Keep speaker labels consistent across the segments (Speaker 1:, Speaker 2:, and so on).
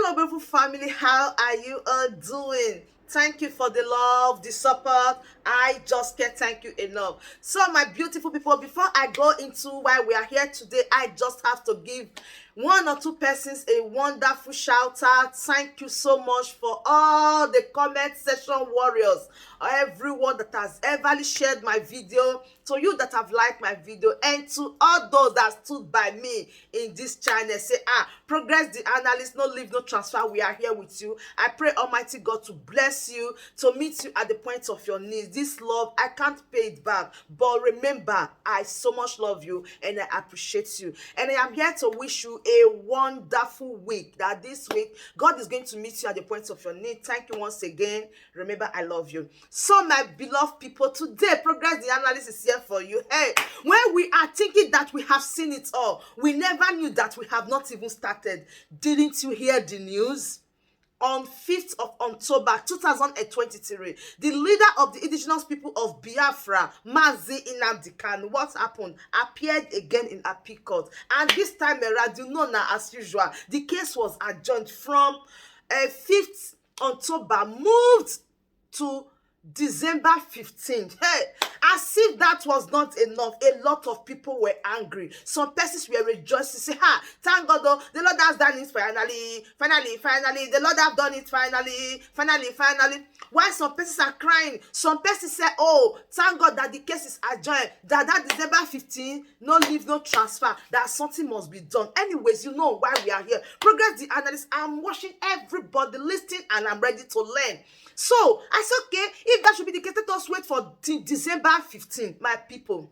Speaker 1: Hello, beautiful family. How are you all doing? Thank you for the love, the support. I just can't thank you enough. So, my beautiful people, before I go into why we are here today, I just have to give one or two persons a wonderful shout out. Thank you so much for all the comment section warriors, everyone that has ever shared my video, to you that have liked my video, and to all those that stood by me in this channel. Say, Progress the analyst, no leave, no transfer. We are here with you. I pray Almighty God to bless you, to meet you at the point of your needs. This love, I can't pay it back. But remember, I so much love you and I appreciate you. And I am here to wish you a wonderful week. That this week, God is going to meet you at the point of your need. Thank you once again. Remember, I love you. So, my beloved people, today, Progress the analyst is here for you. Hey, when we are thinking that we have seen it all, we never knew that we have not even started. Didn't you hear the news? On 5th of October 2023, the leader of the indigenous people of Biafra, Mazi Nnamdi Kanu, what happened? Appeared again in appeal court. And this time around, you know now, as usual, the case was adjourned from 5th October, moved to December 15th. Hey, as if that was not enough, a lot of people were angry. Some persons were rejoicing, say, thank God, though, the Lord has done it finally, the Lord have done it finally. While some persons are crying, some persons say, oh, thank God that the case is adjourned, that December 15th, no leave, no transfer, that something must be done. Anyways, you know why we are here. Progress the analyst, I'm watching everybody listening and I'm ready to learn. So, I said, okay, if that should be the case, let us wait for December 15th, my people.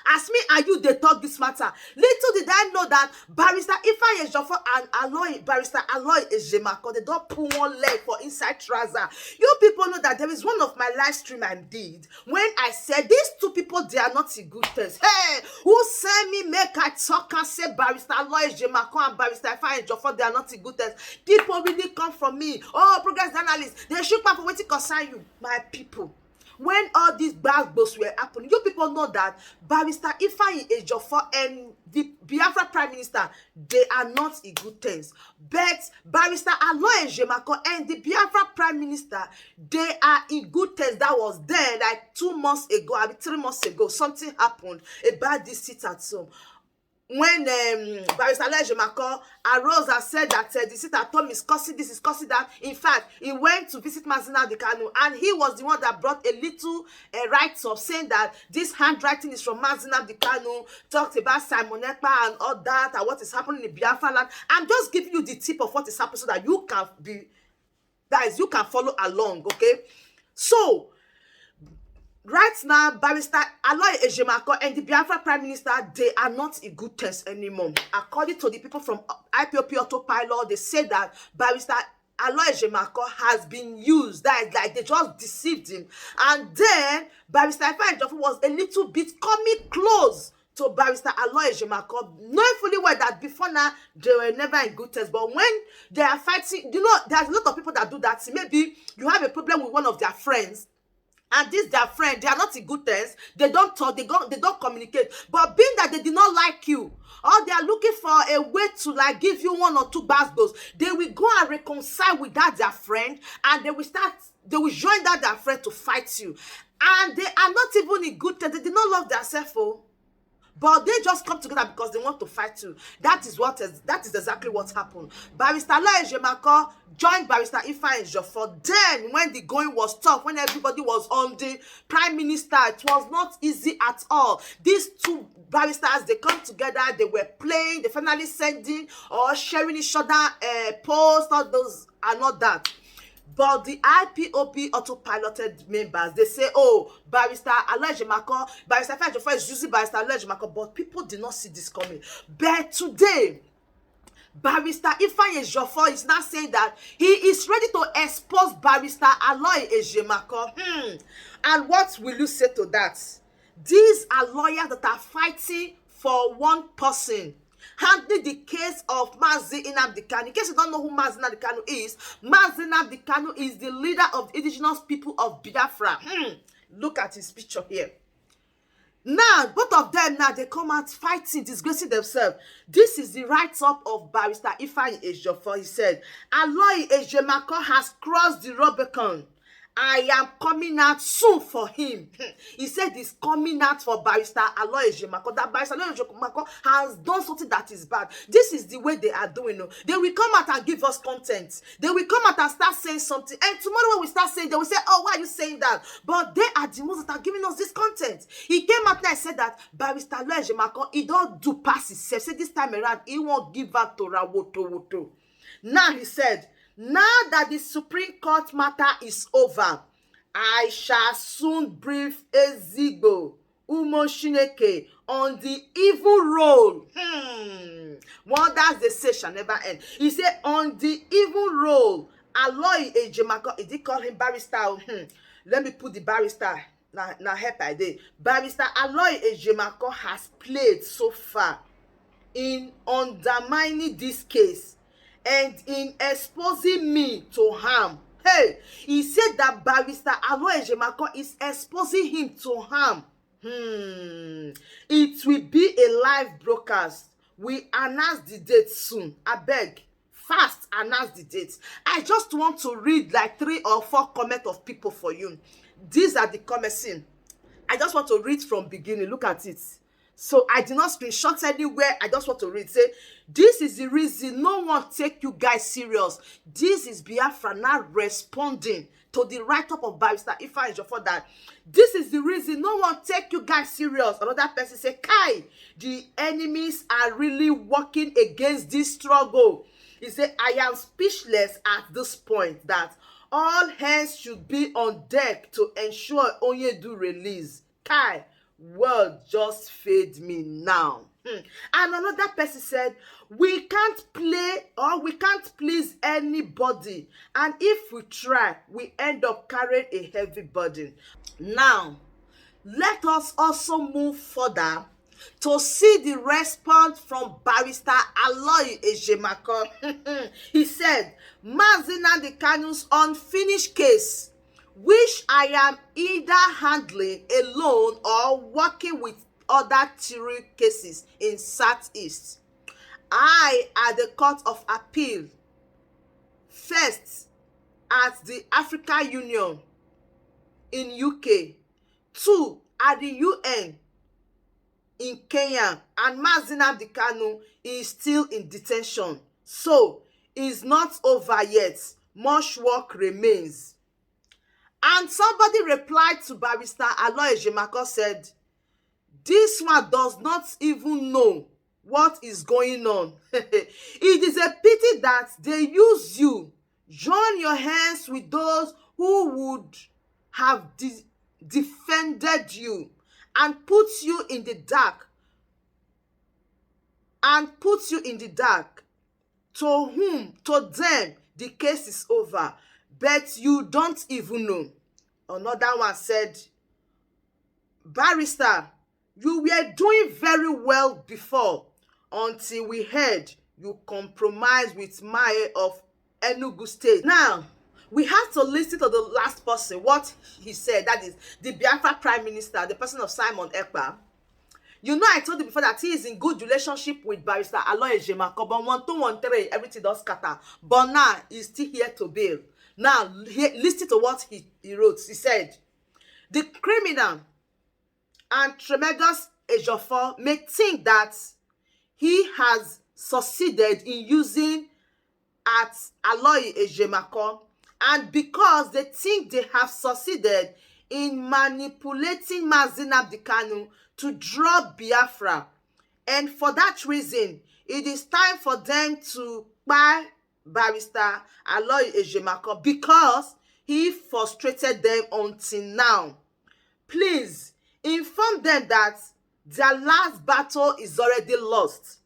Speaker 1: As me and you, they talk this matter. Little did I know that Barrister Ifeanyi Ejiofor and Aloy, Barrister Aloy Ejimakor, they don't pull one leg for inside trouser. You people know that there is one of my live stream I did when I said these two people, they are not in good terms. Hey, who send me make I talk and say Barrister Aloy Ejimakor and Barrister Ifeanyi Ejiofor, they are not in good terms? People really come from me. Oh, Progress analysts, they shook back for what it concern you, my people. When all these bad boats were happening, you people know that Barrister Ifeanyi Ejiofor and the Biafra Prime Minister, they are not in good terms. But Barrister Aloy Ejimakor and the Biafra Prime Minister, they are in good terms. That was then, like 2 months ago, 3 months ago, something happened about this sit at home. When Barrister Aloy Ejimakor arose and said that the sit at home is causing this, is causing that. In fact, he went to visit Mazi Nnamdi Kanu, and he was the one that brought a little write-up saying that this handwriting is from Mazi Nnamdi Kanu, talked about Simon Ekpa and all that, and what is happening in Biafra land. I'm just giving you the tip of what is happening so that you can be, guys, you can follow along, okay? So, right now, Barrister Aloy Ejimakor and the Biafra Prime Minister, they are not in good terms anymore. According to the people from IPOP Autopilot, they say that Barrister Aloy Ejimakor has been used. That is like they just deceived him. And then Barrister Ifeanyi Ejiofor was a little bit coming close to Barrister Aloy Ejimakor, knowing fully well that before now they were never in good terms. But when they are fighting, you know, there's a lot of people that do that. Maybe you have a problem with one of their friends, and this their friend, they are not in good terms, they don't talk, they don't communicate. But being that they did not like you, or they are looking for a way to like give you 1 or 2 bastos, they will go and reconcile with that their friend, and they will join that their friend to fight you. And they are not even in good terms. They did not love themselves, but they just come together because they want to fight you. That is exactly what happened. Barrister Aloy Ejimakor joined Barrister Ifeanyi Ejiofor. Then, when the going was tough, when everybody was on the Prime Minister, it was not easy at all. These two barristers, they come together, they were playing, they finally sending or sharing each other posts, all those and all that. But the IPOP autopiloted members, they say, oh, Barrister Aloy Ejimakor, Barrister Ifeanyi Ejiofor is using Barrister Aloy Ejimakor, but people did not see this coming. But today, Barrister Ifeanyi Ejiofor is now saying that he is ready to expose Barrister Aloy Ejimakor. And what will you say to that? These are lawyers that are fighting for one person, handling the case of Mazi Nnamdi Kanu. In case you don't know who Mazi Nnamdi Kanu is the leader of the indigenous people of Biafra. Look at his picture here. Now, both of them now, they come out fighting, disgracing themselves. This is the write-up of Barrister Ifeanyi Ejiofor. He said, Aloy Ejimakor has crossed the Rubicon. I am coming out soon for him. He said he's coming out for Barrister Aloy Ejimakor. That Barrister Aloy Ejimakor has done something that is bad. This is the way they are doing it. They will come out and give us content. They will come out and start saying something. And tomorrow when we start saying, they will say, oh, why are you saying that? But they are the ones that are giving us this content. He came out and said that Barrister Aloy Ejimakor, he don't do pass himself. Say this time around, he won't give out to Rawoto. Now he said, now that the Supreme Court matter is over, I shall soon brief Ezigbo Umoshineke on the evil role. Wonders they say shall never end. He said, on the evil role, Aloy Ejimakor, he did call him barrister. Let me put the barrister. Now help I did. Barrister Aloy Ejimakor has played so far in undermining this case and in exposing me to harm. Hey, he said that Barrister Aloy Ejimakor is exposing him to harm. It will be a live broadcast. We announce the date soon. I beg, fast announce the date. I just want to read like 3 or 4 comments of people for you. These are the comments in. I just want to read from beginning. Look at it. So I did not screenshot anywhere. I just want to read. Say, this is the reason no one take you guys serious. This is Biafra now responding to the write-up of Barrister Ifeanyi Ejiofor that this is the reason no one take you guys serious. Another person say, Kai, the enemies are really working against this struggle. He said, I am speechless at this point that all hands should be on deck to ensure Onyedu release. Kai, world just fade me now. And another person said, we can't play or we can't please anybody, and if we try we end up carrying a heavy burden. Now let us also move further to see the response from Barrister Aloy Ejimakor. He said, Mazi Nnamdi Kanu's unfinished case, which I am either handling alone or working with other theory cases in Southeast. I at the Court of Appeal, first at the African Union in UK, 2 at the UN in Kenya, and Mazi Nnamdi Kanu is still in detention. So it's not over yet. Much work remains. And somebody replied to Barrister Aloy Ejimakor said, this one does not even know what is going on. It is a pity that they use you. Join your hands with those who would have defended you and put you in the dark. To them, the case is over. But you don't even know. Another one said, Barrister, you were doing very well before until we heard you compromised with Mayor of Enugu State. Now, we have to listen to the last person, what he said. That is the Biafra Prime Minister, the person of Simon Ekpa. You know, I told you before that he is in good relationship with Barrister Aloy Ejimakor, but 1213, everything does scatter. But now, he's still here to bail. Now, listen to what he wrote. He said, the criminal and tremendous Ejiofor may think that he has succeeded in using at Aloy Ejimakor, and because they think they have succeeded in manipulating Mazi Nnamdi Kanu to drop Biafra, and for that reason, it is time for them to buy Barrister Aloy Ejimakor because he frustrated them until now. Please inform them that their last battle is already lost.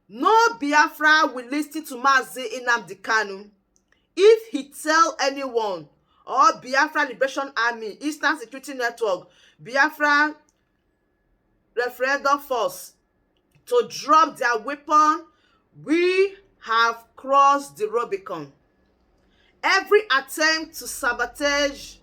Speaker 1: No Biafra will listen to Mazi Nnamdi Kanu. If he tell anyone or Biafra Liberation Army, Eastern Security Network, Biafra Referendum Force to drop their weapon, we have crossed the Rubicon. Every attempt to sabotage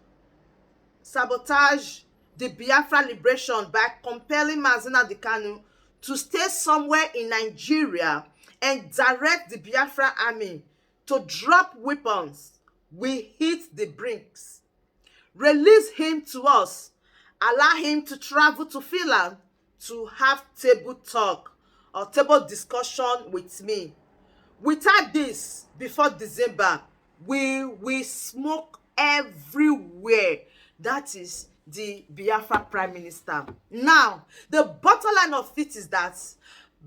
Speaker 1: the Biafra liberation by compelling Mazi Nnamdi Kanu to stay somewhere in Nigeria and direct the Biafra army to drop weapons, we hit the brinks. Release him to us. Allow him to travel to Finland to have table talk or table discussion with me. Without this, before December, we will smoke everywhere. That is the Biafra Prime Minister. Now, the bottom line of it is that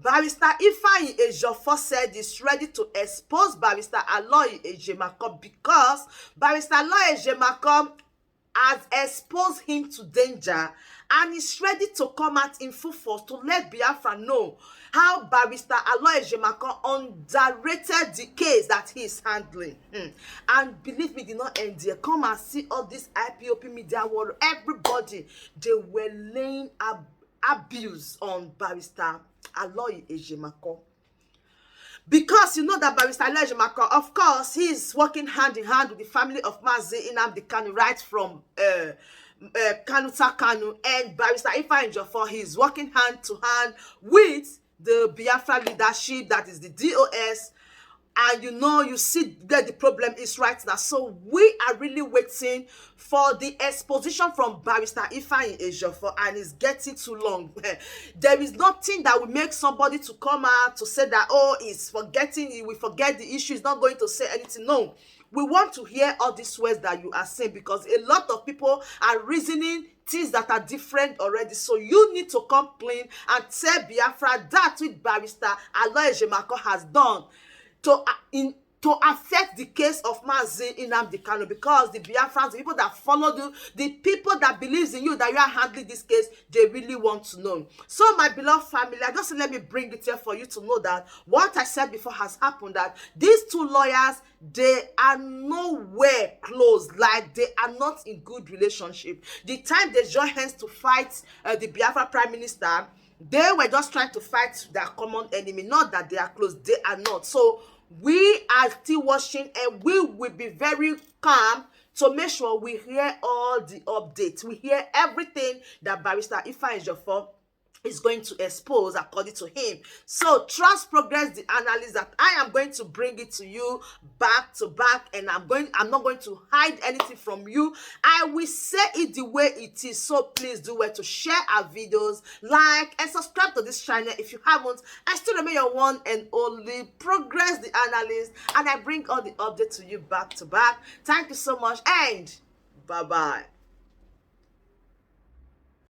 Speaker 1: Barrister Ifeanyi Ejiofor said he's ready to expose Barrister Aloy Ejimakor because Barrister Aloy Ejimakor has exposed him to danger and is ready to come out in full force to let Biafra know how Barrister Aloy Ejimakor underrated the case that he is handling. And believe me, did not end there. Come and see all this IPOP media world. Everybody, they were laying abuse on Barrister Aloy Ejimakor. Because you know that Barrister Aloy Ejimakor, of course, he is working hand in hand with the family of Mazi Nnamdi Kanu, right from Kanu Kanu, and Barrister Ifeanyi Ejiofor, he is working hand to hand with the Biafra leadership, that is the DOS. And you know, you see where the problem is right now. So we are really waiting for the exposition from Barrister Ifeanyi Ejiofor, and it's getting too long. There is nothing that will make somebody to come out to say that, oh, it's forgetting, we forget the issue, is not going to say anything. No, we want to hear all these words that you are saying, because a lot of people are reasoning things that are different already. So you need to come clean and tell Biafra that which Barrister Aloy Ejimakor has done to affect the case of Mazi Nnamdi Kanu, because the Biafrans, the people that follow you, the people that believes in you, that you are handling this case, they really want to know. So my beloved family, I just let me bring it here for you to know that what I said before has happened, that these two lawyers, they are nowhere close, like they are not in good relationship. The time they join hands to fight the Biafra Prime Minister, they were just trying to fight their common enemy, not that they are close. They are not. So we are still watching, and we will be very calm to make sure we hear all the updates. We hear everything that Barrister Ifeanyi Ejiofor is going to expose according to him. So trust progress the analysis that I am going to bring it to you back to back, and I'm not going to hide anything from you. I will say it the way it is. So please do well to share our videos, like and subscribe to this channel if you haven't. I still remain your one and only Progress the Analyst, and I bring all the updates to you back to back. Thank you so much, and bye bye.